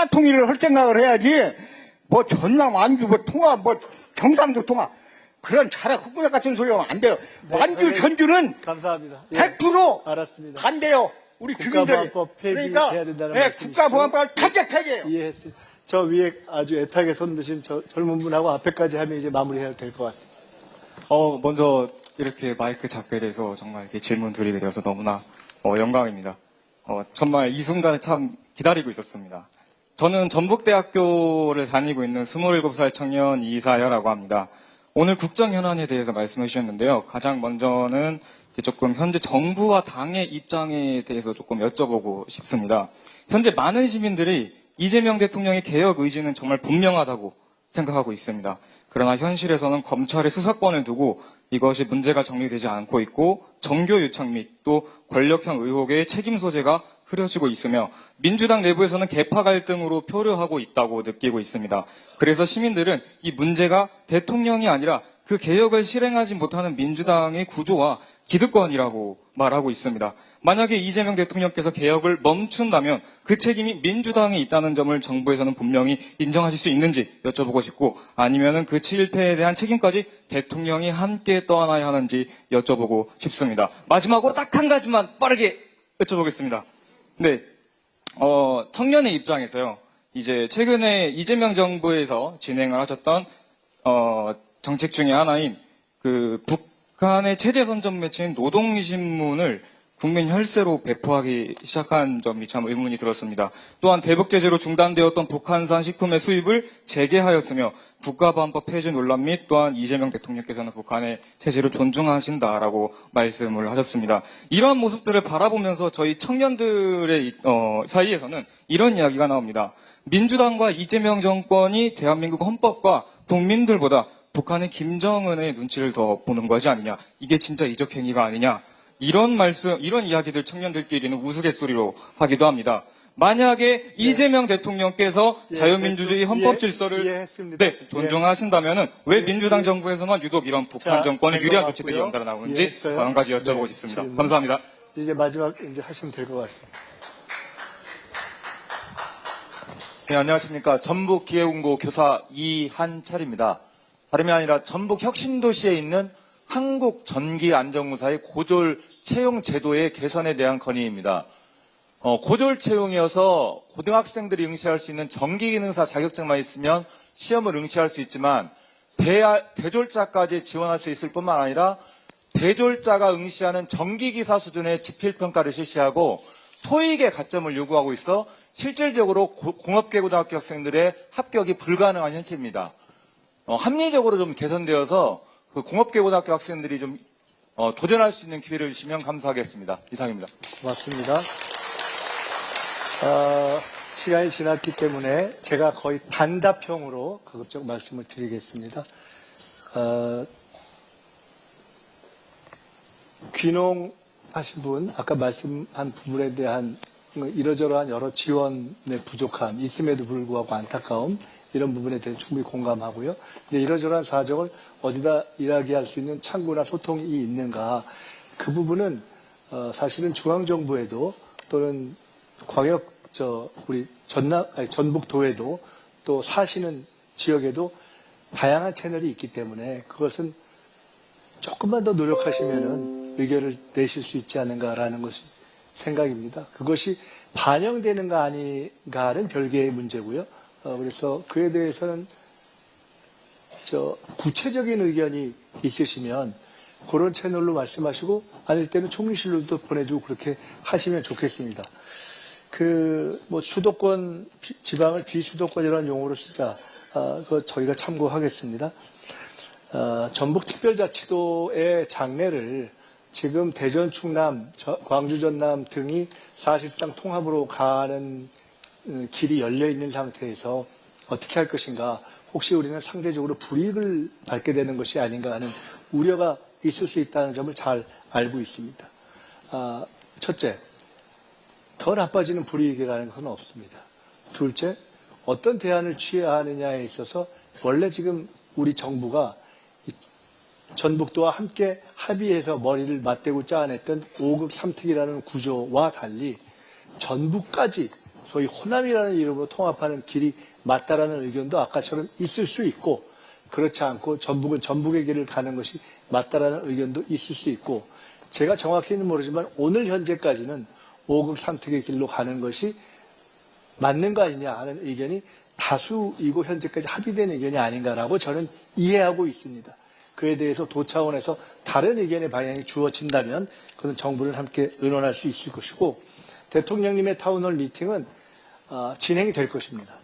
나라 통일을 할 생각을 해야지. 뭐 전남 완주 뭐 통화 뭐 경상도 통화 그런 자라 콧구멍 같은 소리 하면 안 돼요. 네, 완주 전주는 감사합니다. 100% 알았습니다. 반대요. 우리 주민들이. 국가보안법 그러니까 폐지해야 된다는 네, 말씀이시죠? 국가보안법을 타격 폐기해요. 이해했어요. 저 위에 아주 애타게 손 드신 저 젊은 분하고 앞에까지 하면 이제 마무리해야 될 것 같습니다. 먼저 이렇게 마이크 잡게 돼서 정말 이렇게 질문 드리게 되어서 너무나 영광입니다. 정말 이 순간을 참 기다리고 있었습니다. 저는 전북대학교를 다니고 있는 27살 청년 이사여라고 합니다. 오늘 국정 현안에 대해서 말씀해 주셨는데요. 가장 먼저는 조금 현재 정부와 당의 입장에 대해서 조금 여쭤보고 싶습니다. 현재 많은 시민들이 이재명 대통령의 개혁 의지는 정말 분명하다고 생각하고 있습니다. 그러나 현실에서는 검찰의 수사권을 두고 이것이 문제가 정리되지 않고 있고 정교 유착 및 또 권력형 의혹의 책임 소재가 흐려지고 있으며 민주당 내부에서는 계파 갈등으로 표류하고 있다고 느끼고 있습니다. 그래서 시민들은 이 문제가 대통령이 아니라 그 개혁을 실행하지 못하는 민주당의 구조와 기득권이라고 말하고 있습니다. 만약에 이재명 대통령께서 개혁을 멈춘다면 그 책임이 민주당에 있다는 점을 정부에서는 분명히 인정하실 수 있는지 여쭤보고 싶고 아니면은 그 실패에 대한 책임까지 대통령이 함께 떠안아야 하는지 여쭤보고 싶습니다. 마지막으로 딱 한 가지만 빠르게 여쭤보겠습니다. 네, 청년의 입장에서요. 이제 최근에 이재명 정부에서 진행을 하셨던 정책 중에 하나인 그 북한의 체제 선전 매체인 노동신문을 국민 혈세로 배포하기 시작한 점이 참 의문이 들었습니다. 또한 대북 제재로 중단되었던 북한산 식품의 수입을 재개하였으며 국가보안법 폐지 논란 및 또한 이재명 대통령께서는 북한의 체제를 존중하신다라고 말씀을 하셨습니다. 이러한 모습들을 바라보면서 저희 청년들의 사이에서는 이런 이야기가 나옵니다. 민주당과 이재명 정권이 대한민국 헌법과 국민들보다 북한의 김정은의 눈치를 더 보는 것이 아니냐. 이게 진짜 이적 행위가 아니냐. 이런 이야기들 청년들끼리는 우스갯소리로 하기도 합니다. 만약에 이재명 대통령께서 자유민주주의 헌법 질서를 존중하신다면 왜 민주당 정부에서만 유독 이런 북한 정권에 유리한 조치들이 연달아 나오는지 한 가지 여쭤보고 싶습니다. 감사합니다. 이제 마지막 하시면 될 것 같습니다. 네, 안녕하십니까. 전북기회공고 교사 이한철입니다. 다름이 아니라 전북 혁신도시에 있는 한국전기안전공사의 고졸 채용 제도의 개선에 대한 건의입니다. 고졸 채용이어서 고등학생들이 응시할 수 있는 전기기능사 자격증만 있으면 시험을 응시할 수 있지만 대졸자까지 지원할 수 있을 뿐만 아니라 대졸자가 응시하는 전기기사 수준의 지필평가를 실시하고 토익의 가점을 요구하고 있어 실질적으로 공업계고등학교 학생들의 합격이 불가능한 현실입니다. 합리적으로 좀 개선되어서 그 공업계고등학교 학생들이 좀 도전할 수 있는 기회를 주시면 감사하겠습니다. 이상입니다. 고맙습니다. 시간이 지났기 때문에 제가 거의 단답형으로 가급적 말씀을 드리겠습니다. 귀농하신 분, 아까 말씀한 부분에 대한 이러저러한 여러 지원의 부족함, 있음에도 불구하고 안타까움, 이런 부분에 대해 충분히 공감하고요. 근데 이러저러한 사정을 어디다 이야기할 수 있는 창구나 소통이 있는가. 그 부분은 사실은 중앙정부에도 또는 우리 전북도에도 또 사시는 지역에도 다양한 채널이 있기 때문에 그것은 조금만 더 노력하시면은 의견을 내실 수 있지 않은가라는 것이 생각입니다. 그것이 반영되는가 아닌가는 별개의 문제고요. 그래서 그에 대해서는 구체적인 의견이 있으시면 그런 채널로 말씀하시고 아닐 때는 총리실로도 보내주고 그렇게 하시면 좋겠습니다. 수도권, 지방을 비수도권이라는 용어로 쓰자. 그거 저희가 참고하겠습니다. 전북특별자치도의 장래를 지금 대전, 충남, 광주, 전남 등이 사실상 통합으로 가는 길이 열려 있는 상태에서 어떻게 할 것인가. 혹시 우리는 상대적으로 불이익을 받게 되는 것이 아닌가 하는 우려가 있을 수 있다는 점을 잘 알고 있습니다. 첫째, 더 나빠지는 불이익이라는 것은 없습니다. 둘째, 어떤 대안을 취해야 하느냐에 있어서 원래 지금 우리 정부가 전북도와 함께 합의해서 머리를 맞대고 짜냈던 5급 3특이라는 구조와 달리 전북까지 소위 호남이라는 이름으로 통합하는 길이 맞다라는 의견도 아까처럼 있을 수 있고, 그렇지 않고 전북은 전북의 길을 가는 것이 맞다라는 의견도 있을 수 있고, 제가 정확히는 모르지만 오늘 현재까지는 5급 삼특의 길로 가는 것이 맞는 거 아니냐 하는 의견이 다수이고 현재까지 합의된 의견이 아닌가라고 저는 이해하고 있습니다. 그에 대해서 도 차원에서 다른 의견의 방향이 주어진다면 그건 정부를 함께 의논할 수 있을 것이고, 대통령님의 타운홀 미팅은 진행이 될 것입니다.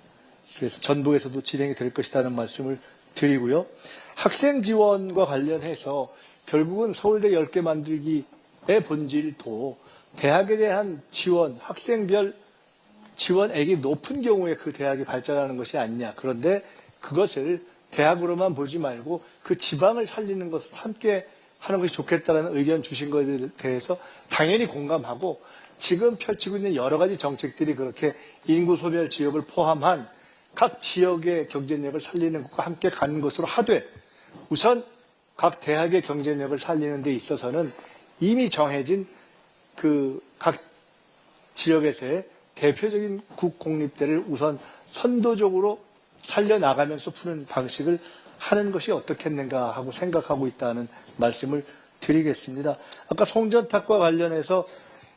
그래서 전북에서도 진행이 될 것이라는 말씀을 드리고요. 학생 지원과 관련해서 결국은 서울대 10개 만들기의 본질도 대학에 대한 지원, 학생별 지원액이 높은 경우에 그 대학이 발전하는 것이 아니냐. 그런데 그것을 대학으로만 보지 말고 그 지방을 살리는 것을 함께 하는 것이 좋겠다는 의견 주신 것에 대해서 당연히 공감하고, 지금 펼치고 있는 여러 가지 정책들이 그렇게 인구 소멸 지역을 포함한 각 지역의 경쟁력을 살리는 것과 함께 가는 것으로 하되, 우선 각 대학의 경쟁력을 살리는 데 있어서는 이미 정해진 그 각 지역에서의 대표적인 국공립대를 우선 선도적으로 살려나가면서 푸는 방식을 하는 것이 어떻겠는가 하고 생각하고 있다는 말씀을 드리겠습니다. 아까 송전탑과 관련해서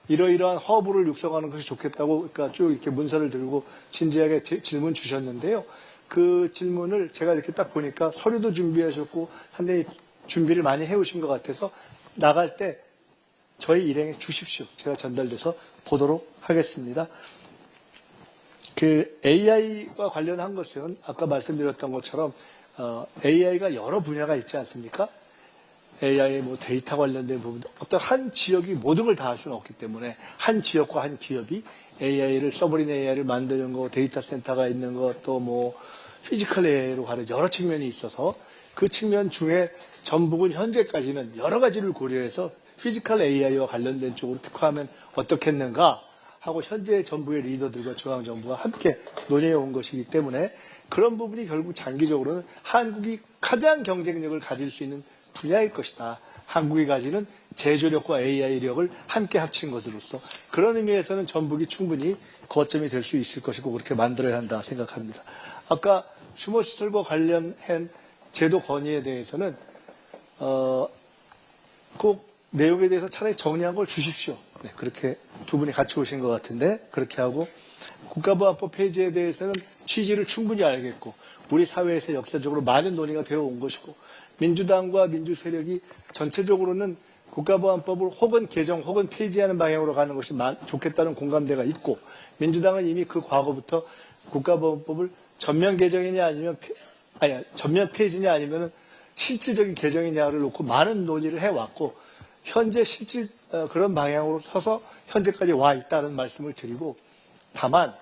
이러이러한 허브를 육성하는 것이 좋겠다고, 그러니까 쭉 이렇게 문서를 들고 진지하게 질문 주셨는데요. 그 질문을 제가 이렇게 딱 보니까 서류도 준비하셨고 상당히 준비를 많이 해오신 것 같아서 나갈 때 저희 일행에 주십시오. 제가 전달돼서 보도록 하겠습니다. 그 AI와 관련한 것은 아까 말씀드렸던 것처럼 AI가 여러 분야가 있지 않습니까? AI 뭐 데이터 관련된 부분, 어떤 한 지역이 모든 걸 다 할 수는 없기 때문에 한 지역과 한 기업이 AI를, 서버린 AI를 만드는 거, 데이터 센터가 있는 것, 또 뭐 피지컬 AI로 가는 여러 측면이 있어서 그 측면 중에 전북은 현재까지는 여러 가지를 고려해서 피지컬 AI와 관련된 쪽으로 특화하면 어떻겠는가 하고 현재 정부의 리더들과 중앙정부가 함께 논의해 온 것이기 때문에 그런 부분이 결국 장기적으로는 한국이 가장 경쟁력을 가질 수 있는 분야일 것이다. 한국이 가지는 제조력과 AI력을 함께 합친 것으로서 그런 의미에서는 전북이 충분히 거점이 될 수 있을 것이고 그렇게 만들어야 한다 생각합니다. 아까 휴머시설과 관련한 제도 건의에 대해서는 꼭 내용에 대해서 차라리 정리한 걸 주십시오. 네, 그렇게 두 분이 같이 오신 것 같은데 그렇게 하고, 국가보안법 폐지에 대해서는 취지를 충분히 알겠고 우리 사회에서 역사적으로 많은 논의가 되어 온 것이고, 민주당과 민주 세력이 전체적으로는 국가보안법을 혹은 개정 혹은 폐지하는 방향으로 가는 것이 좋겠다는 공감대가 있고, 민주당은 이미 그 과거부터 국가보안법을 전면 개정이냐 아니면 전면 폐지냐 아니면 실질적인 개정이냐를 놓고 많은 논의를 해왔고, 현재 실질 그런 방향으로 서서 현재까지 와 있다는 말씀을 드리고, 다만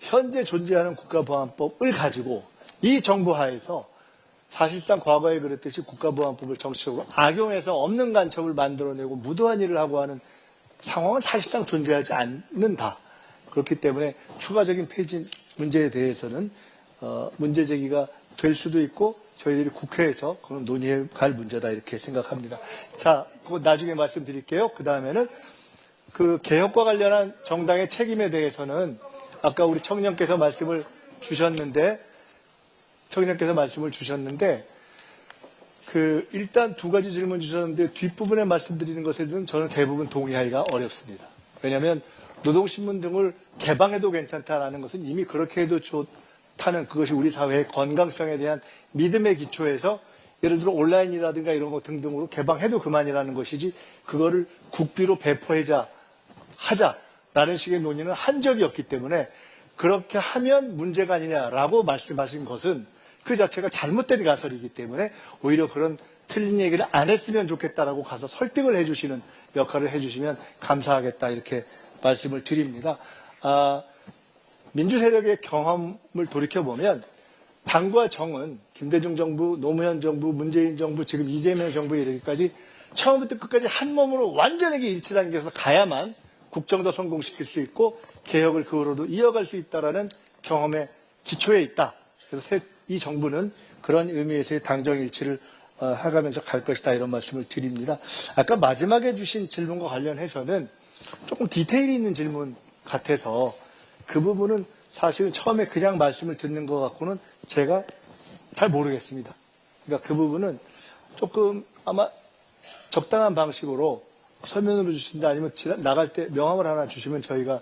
현재 존재하는 국가보안법을 가지고 이 정부 하에서 사실상 과거에 그랬듯이 국가보안법을 정치적으로 악용해서 없는 간첩을 만들어내고 무도한 일을 하고 하는 상황은 사실상 존재하지 않는다. 그렇기 때문에 추가적인 폐지 문제에 대해서는 문제 제기가 될 수도 있고 저희들이 국회에서 그런 논의해 갈 문제다 이렇게 생각합니다. 자, 그거 나중에 말씀드릴게요. 그 다음에는 그 개혁과 관련한 정당의 책임에 대해서는 아까 우리 청년께서 말씀을 주셨는데 일단 두 가지 질문 주셨는데 뒷부분에 말씀드리는 것에 대해서는 저는 대부분 동의하기가 어렵습니다. 왜냐하면 노동신문 등을 개방해도 괜찮다라는 것은 이미 그렇게 해도 좋다는, 그것이 우리 사회의 건강성에 대한 믿음의 기초에서 예를 들어 온라인이라든가 이런 것 등등으로 개방해도 그만이라는 것이지, 그거를 국비로 하자라는 식의 논의는 한 적이 없기 때문에 그렇게 하면 문제가 아니냐라고 말씀하신 것은 그 자체가 잘못된 가설이기 때문에 오히려 그런 틀린 얘기를 안 했으면 좋겠다라고 가서 설득을 해주시는 역할을 해주시면 감사하겠다 이렇게 말씀을 드립니다. 민주 세력의 경험을 돌이켜보면 당과 정은 김대중 정부, 노무현 정부, 문재인 정부, 지금 이재명 정부에 이르기까지 처음부터 끝까지 한 몸으로 완전하게 일치단계에서 가야만 국정도 성공시킬 수 있고 개혁을 그 후로도 이어갈 수 있다라는 경험의 기초에 있다. 그래서 이 정부는 그런 의미에서의 당정일치를 해가면서 갈 것이다 이런 말씀을 드립니다. 아까 마지막에 주신 질문과 관련해서는 조금 디테일이 있는 질문 같아서 그 부분은 사실은 처음에 그냥 말씀을 듣는 것 같고는 제가 잘 모르겠습니다. 그러니까 그 부분은 조금 아마 적당한 방식으로 설명으로 주신다 아니면 나갈 때 명함을 하나 주시면 저희가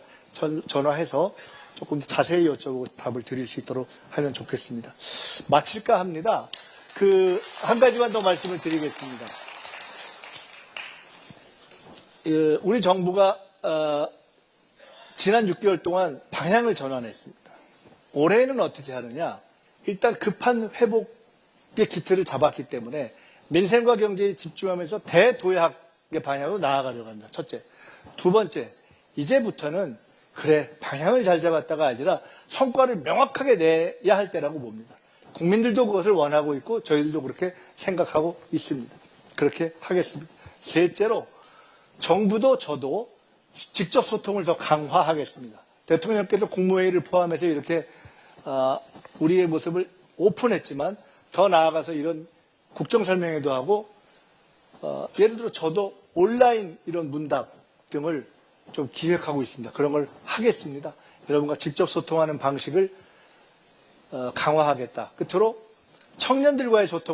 전화해서 조금 더 자세히 여쭤보고 답을 드릴 수 있도록 하면 좋겠습니다. 마칠까 합니다. 한 가지만 더 말씀을 드리겠습니다. 우리 정부가 지난 6개월 동안 방향을 전환했습니다. 올해는 어떻게 하느냐? 일단 급한 회복의 기틀을 잡았기 때문에 민생과 경제에 집중하면서 대도약의 방향으로 나아가려고 합니다. 첫째. 두 번째, 이제부터는 그래 방향을 잘 잡았다가 아니라 성과를 명확하게 내야 할 때라고 봅니다. 국민들도 그것을 원하고 있고 저희들도 그렇게 생각하고 있습니다. 그렇게 하겠습니다. 셋째로 정부도 저도 직접 소통을 더 강화하겠습니다. 대통령께서 국무회의를 포함해서 이렇게 우리의 모습을 오픈했지만 더 나아가서 이런 국정설명회도 하고 예를 들어 저도 온라인 이런 문답 등을 좀 기획하고 있습니다. 그런 걸 하겠습니다. 여러분과 직접 소통하는 방식을 강화하겠다. 끝으로 청년들과의 소통